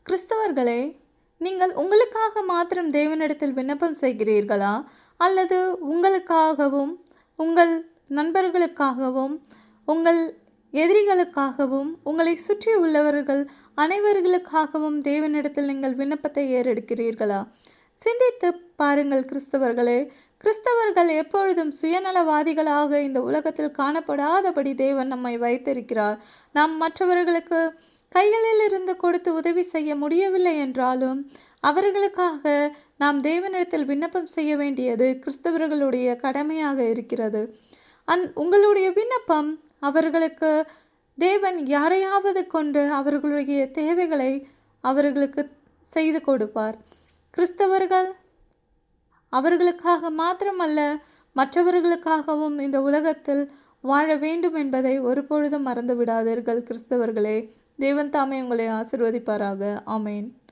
கிறிஸ்தவர்களே, நீங்கள் உங்களுக்காக மாத்திரம் தேவனிடத்தில் விண்ணப்பம் செய்கிறீர்களா? அல்லது உங்களுக்காகவும், உங்கள் நண்பர்களுக்காகவும், உங்கள் எதிரிகளுக்காகவும், உங்களை சுற்றி உள்ளவர்கள் அனைவர்களுக்காகவும் தேவனிடத்தில் நீங்கள் விண்ணப்பத்தை ஏறெடுக்கிறீர்களா? சிந்தித்து பாருங்கள் கிறிஸ்தவர்களே. கிறிஸ்தவர்கள் எப்பொழுதும் சுயநலவாதிகளாக இந்த உலகத்தில் காணப்படாதபடி தேவன் நம்மை வைத்திருக்கிறார். நாம் மற்றவர்களுக்கு கைகளில் இருந்து கொடுத்து உதவி செய்ய முடியவில்லை என்றாலும் அவர்களுக்காக நாம் தேவனிடத்தில் விண்ணப்பம் செய்ய வேண்டியது கிறிஸ்தவர்களுடைய கடமையாக இருக்கிறது. உங்களுடைய விண்ணப்பம் அவர்களுக்கு தேவன் யாரையாவது கொண்டு அவர்களுடைய தேவைகளை அவர்களுக்கு செய்து கொடுப்பார். கிறிஸ்தவர்கள் அவர்களுக்காக மாத்திரமல்ல, மற்றவர்களுக்காகவும் இந்த உலகத்தில் வாழ வேண்டும் என்பதை ஒருபொழுதும் மறந்து விடாதீர்கள் கிறிஸ்தவர்களே. தேவன் தாமே உங்களை ஆசீர்வதிப்பாராக. ஆமேன்.